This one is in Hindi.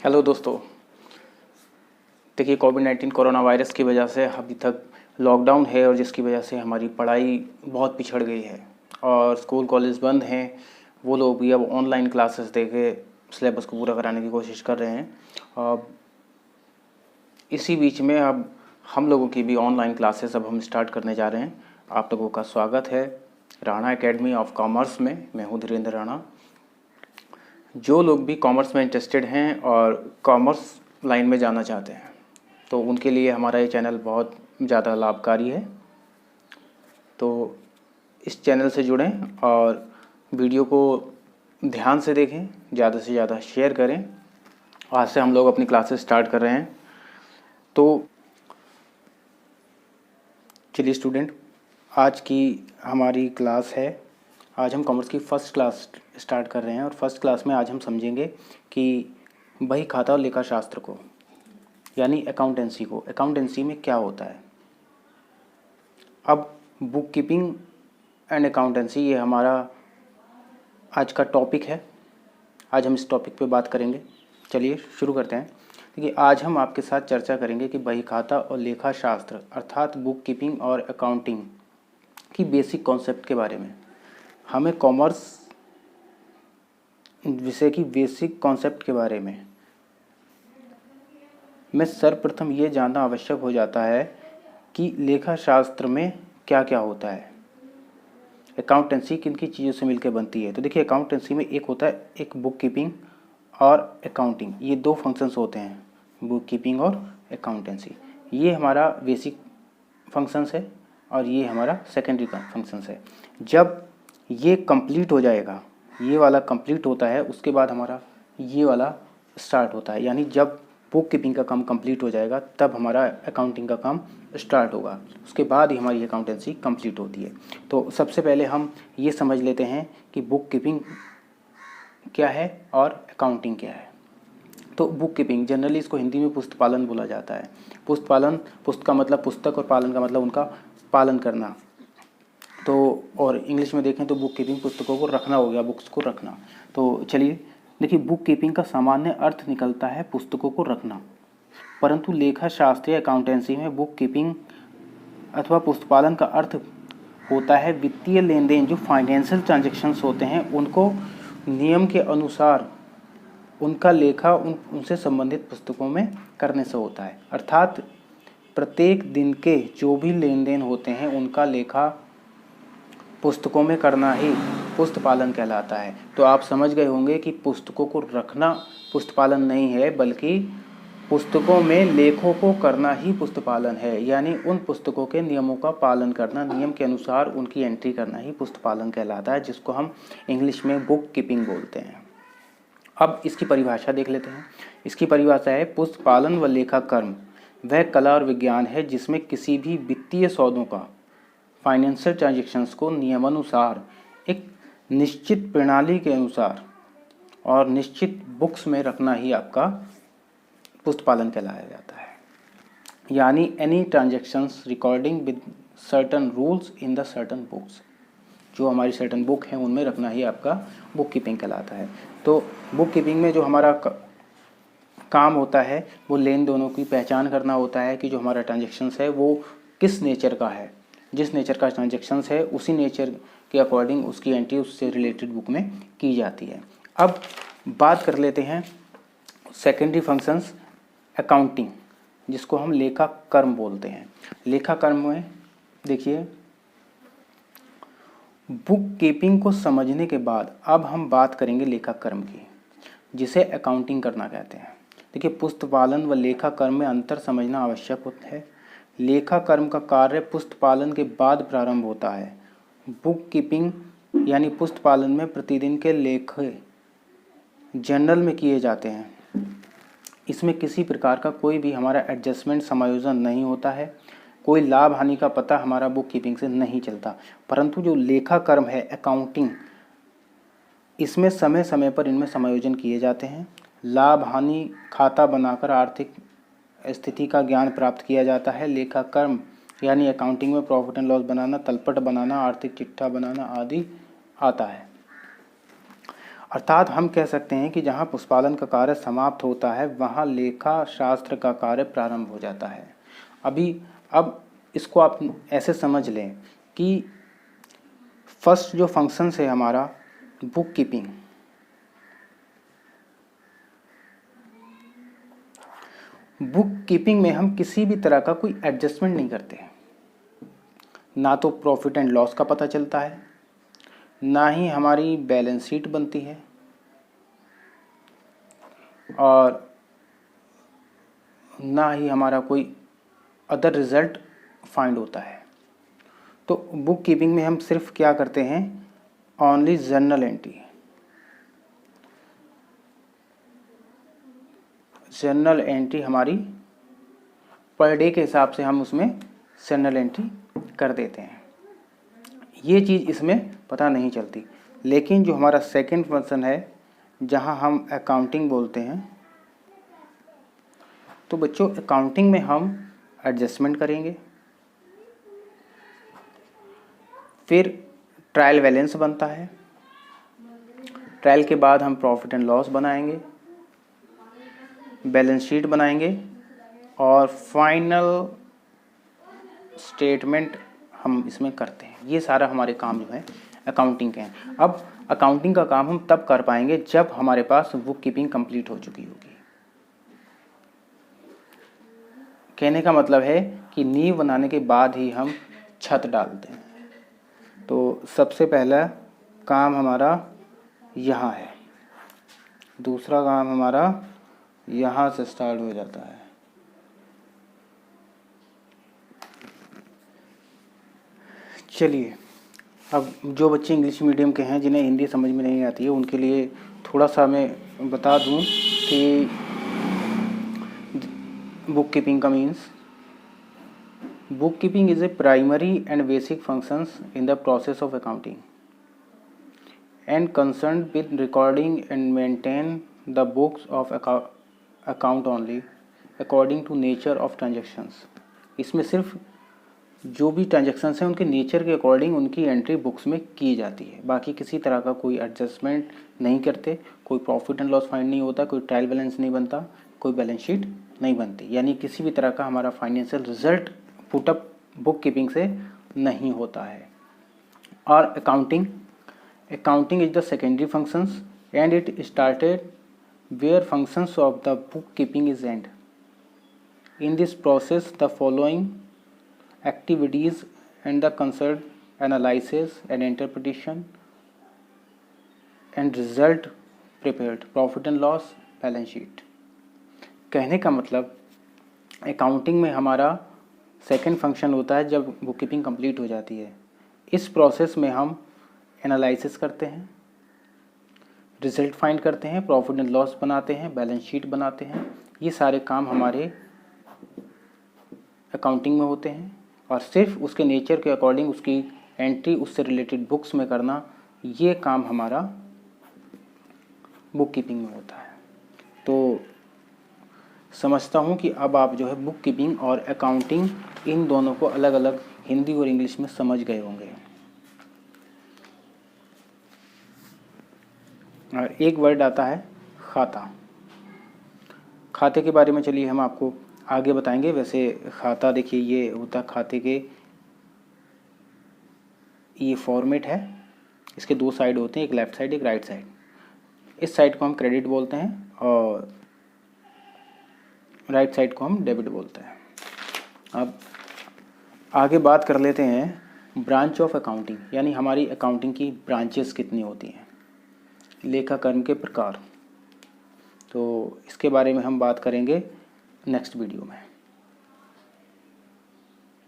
हेलो दोस्तों। देखिए, कोविड-19 कोरोना वायरस की वजह से अभी तक लॉकडाउन है और जिसकी वजह से हमारी पढ़ाई बहुत पिछड़ गई है और स्कूल कॉलेज बंद हैं। वो लोग भी अब ऑनलाइन क्लासेस देके सिलेबस को पूरा कराने की कोशिश कर रहे हैं। अब इसी बीच में अब हम लोगों की भी ऑनलाइन क्लासेस अब हम स्टार्ट करने जा रहे हैं। आप लोगों का स्वागत है राणा एकेडमी ऑफ कॉमर्स में। मैं हूँ धीरेन्द्र राणा। जो लोग भी कॉमर्स में इंटरेस्टेड हैं और कॉमर्स लाइन में जाना चाहते हैं तो उनके लिए हमारा ये चैनल बहुत ज़्यादा लाभकारी है। तो इस चैनल से जुड़ें और वीडियो को ध्यान से देखें, ज़्यादा से ज़्यादा शेयर करें। आज से हम लोग अपनी क्लासेस स्टार्ट कर रहे हैं। तो चलिए स्टूडेंट, आज की हमारी क्लास है। आज हम कॉमर्स की फ़र्स्ट क्लास स्टार्ट कर रहे हैं और फर्स्ट क्लास में आज हम समझेंगे कि बही खाता और लेखा शास्त्र को, यानी अकाउंटेंसी को, अकाउंटेंसी में क्या होता है। अब बुक कीपिंग एंड अकाउंटेंसी ये हमारा आज का टॉपिक है। आज हम इस टॉपिक पे बात करेंगे। चलिए शुरू करते हैं। देखिए, आज हम आपके साथ चर्चा करेंगे कि बही खाता और लेखा शास्त्र अर्थात बुक कीपिंग और अकाउंटिंग की बेसिक कॉन्सेप्ट के बारे में। हमें कॉमर्स विषय की बेसिक कॉन्सेप्ट के बारे में सर्वप्रथम ये जानना आवश्यक हो जाता है कि लेखा शास्त्र में क्या क्या होता है, अकाउंटेंसी किन किन चीज़ों से मिलकर बनती है। तो देखिए, अकाउंटेंसी में एक होता है एक बुक कीपिंग और अकाउंटिंग। ये दो फंक्शंस होते हैं, बुक कीपिंग और अकाउंटेंसी। ये हमारा बेसिक फंक्शंस है और ये हमारा सेकेंडरी फंक्शंस है। जब ये कंप्लीट हो जाएगा, ये वाला कंप्लीट होता है, उसके बाद हमारा ये वाला स्टार्ट होता है। यानी जब बुक कीपिंग का काम कंप्लीट हो जाएगा तब हमारा अकाउंटिंग का काम स्टार्ट होगा। उसके बाद ही हमारी अकाउंटेंसी कंप्लीट होती है। तो सबसे पहले हम ये समझ लेते हैं कि बुक कीपिंग क्या है और अकाउंटिंग क्या है। तो बुक कीपिंग जनरली इसको हिंदी में पुस्तक पालन बोला जाता है। पुस्तक पालन, पुस्तक का मतलब पुस्तक और पालन का मतलब उनका पालन करना। तो और इंग्लिश में देखें तो बुक कीपिंग पुस्तकों को रखना हो गया, बुक्स को रखना। तो चलिए देखिए, बुक कीपिंग का सामान्य अर्थ निकलता है पुस्तकों को रखना, परंतु लेखा शास्त्रीय अकाउंटेंसी में बुक कीपिंग अथवा पुस्तपालन का अर्थ होता है वित्तीय लेन देन, जो फाइनेंशियल ट्रांजेक्शन्स होते हैं उनको नियम के अनुसार उनका लेखा उनसे संबंधित पुस्तकों में करने से होता है। अर्थात प्रत्येक दिन के जो भी लेन देन होते हैं उनका लेखा पुस्तकों में करना ही पुस्तपालन कहलाता है। तो आप समझ गए होंगे कि पुस्तकों को रखना पुस्तपालन नहीं है, बल्कि पुस्तकों में लेखों को करना ही पुस्तपालन है। यानी उन पुस्तकों के नियमों का पालन करना, नियम के अनुसार उनकी एंट्री करना ही पुस्तपालन कहलाता है, जिसको हम इंग्लिश में बुक कीपिंग बोलते हैं। अब इसकी परिभाषा देख लेते हैं। इसकी परिभाषा है, पुस्तपालन व लेखा कर्म वह कला और विज्ञान है जिसमें किसी भी वित्तीय सौदों का, फाइनेंशियल ट्रांजैक्शंस को नियमानुसार एक निश्चित प्रणाली के अनुसार और निश्चित बुक्स में रखना ही आपका पुस्तपालन कहलाया जाता है। यानी any transactions recording with certain rules in the certain books, जो हमारी सर्टन बुक हैं उनमें रखना ही आपका बुक कीपिंग कहलाता है। तो बुक कीपिंग में जो हमारा काम होता है वो लेन देनों की पहचान करना होता है कि जो हमारा ट्रांजैक्शंस है वो किस नेचर का है। जिस नेचर का ट्रांजैक्शंस है उसी नेचर के अकॉर्डिंग उसकी एंट्री उससे रिलेटेड बुक में की जाती है। अब बात कर लेते हैं सेकेंडरी फंक्शंस अकाउंटिंग, जिसको हम लेखा कर्म बोलते हैं। लेखा कर्म में देखिए, बुक कीपिंग को समझने के बाद अब हम बात करेंगे लेखा कर्म की, जिसे अकाउंटिंग करना कहते हैं। देखिए, पुस्तपालन व लेखा कर्म में अंतर समझना आवश्यक होता है। लेखा कर्म का कार्य पुस्तपालन के बाद प्रारंभ होता है। बुक कीपिंग यानी पुस्तपालन में प्रतिदिन के लेखे जर्नल में किए जाते हैं। इसमें किसी प्रकार का कोई भी हमारा एडजस्टमेंट, समायोजन नहीं होता है। कोई लाभ हानि का पता हमारा बुक कीपिंग से नहीं चलता। परंतु जो लेखा कर्म है अकाउंटिंग, इसमें समय समय पर इनमें समायोजन किए जाते हैं। लाभ हानि खाता बनाकर आर्थिक स्थिति का ज्ञान प्राप्त किया जाता है। लेखा कर्म यानी अकाउंटिंग में प्रॉफिट एंड लॉस बनाना, तलपट बनाना, आर्थिक चिट्ठा बनाना आदि आता है। अर्थात हम कह सकते हैं कि जहाँ पुष्पालन का कार्य समाप्त होता है वहाँ लेखा शास्त्र का कार्य प्रारंभ हो जाता है। अब इसको आप ऐसे समझ लें कि फर्स्ट जो फंक्शन है हमारा बुक कीपिंग, बुक कीपिंग में हम किसी भी तरह का कोई एडजस्टमेंट नहीं करते हैं। ना तो प्रॉफिट एंड लॉस का पता चलता है, ना ही हमारी बैलेंस शीट बनती है, और ना ही हमारा कोई अदर रिजल्ट फाइंड होता है। तो बुक कीपिंग में हम सिर्फ क्या करते हैं, only journal entry, journal entry हमारी पर डे के हिसाब से हम उसमें जर्नल एंट्री कर देते हैं। ये चीज़ इसमें पता नहीं चलती। लेकिन जो हमारा सेकंड फंक्शन है जहां हम अकाउंटिंग बोलते हैं, तो बच्चों अकाउंटिंग में हम एडजस्टमेंट करेंगे, फिर ट्रायल बैलेंस बनता है, ट्रायल के बाद हम प्रॉफिट एंड लॉस बनाएंगे, बैलेंस शीट बनाएंगे, और फाइनल स्टेटमेंट हम इसमें करते हैं। ये सारा हमारे काम जो है अकाउंटिंग के हैं। अब अकाउंटिंग का काम हम तब कर पाएंगे जब हमारे पास बुक कीपिंग कंप्लीट हो चुकी होगी। कहने का मतलब है कि नींव बनाने के बाद ही हम छत डालते हैं। तो सबसे पहला काम हमारा यहाँ है, दूसरा काम हमारा यहाँ से स्टार्ट हो जाता है। चलिए, अब जो बच्चे इंग्लिश मीडियम के हैं जिन्हें हिंदी समझ में नहीं आती है उनके लिए थोड़ा सा मैं बता दूं कि बुक कीपिंग का means, book keeping is a primary and basic functions in the process of accounting and concern with recording and maintain the books of account only according to nature of transactions. इसमें सिर्फ जो भी ट्रांजेक्शन्स हैं उनके नेचर के अकॉर्डिंग उनकी एंट्री बुक्स में की जाती है। बाकी किसी तरह का कोई एडजस्टमेंट नहीं करते, कोई प्रॉफिट एंड लॉस फाइंड नहीं होता, कोई ट्रायल बैलेंस नहीं बनता, कोई बैलेंस शीट नहीं बनती, यानी किसी भी तरह का हमारा financial result put up book keeping से नहीं होता है। और accounting is the secondary functions and it started where functions of the book keeping is end. In this process the following activities and the concerned analysis and interpretation and result prepared, profit and loss, balance sheet. कहने का मतलब अकाउंटिंग में हमारा सेकंड फंक्शन होता है जब बुक कीपिंग कंप्लीट हो जाती है। इस प्रोसेस में हम एनालिसिस करते हैं, रिजल्ट फाइंड करते हैं, प्रॉफिट एंड लॉस बनाते हैं, बैलेंस शीट बनाते हैं। ये सारे काम हमारे अकाउंटिंग में होते हैं, और सिर्फ उसके नेचर के अकॉर्डिंग उसकी एंट्री उससे रिलेटेड बुक्स में करना, ये काम हमारा बुक कीपिंग में होता है। तो समझता हूँ कि अब आप जो है बुक कीपिंग और अकाउंटिंग इन दोनों को अलग अलग हिंदी और इंग्लिश में समझ गए होंगे। और एक वर्ड आता है खाता। खाते के बारे में चलिए हम आपको आगे बताएंगे। वैसे खाता देखिए ये होता है खाते के, ये फॉर्मेट है, इसके दो साइड होते हैं, एक लेफ़्ट साइड एक राइट साइड। इस साइड को हम क्रेडिट बोलते हैं और राइट साइड को हम डेबिट बोलते हैं। अब आगे बात कर लेते हैं ब्रांच ऑफ अकाउंटिंग, यानी हमारी अकाउंटिंग की ब्रांचेस कितनी होती हैं, लेखाकर्म के प्रकार। तो इसके बारे में हम बात करेंगे नेक्स्ट वीडियो में।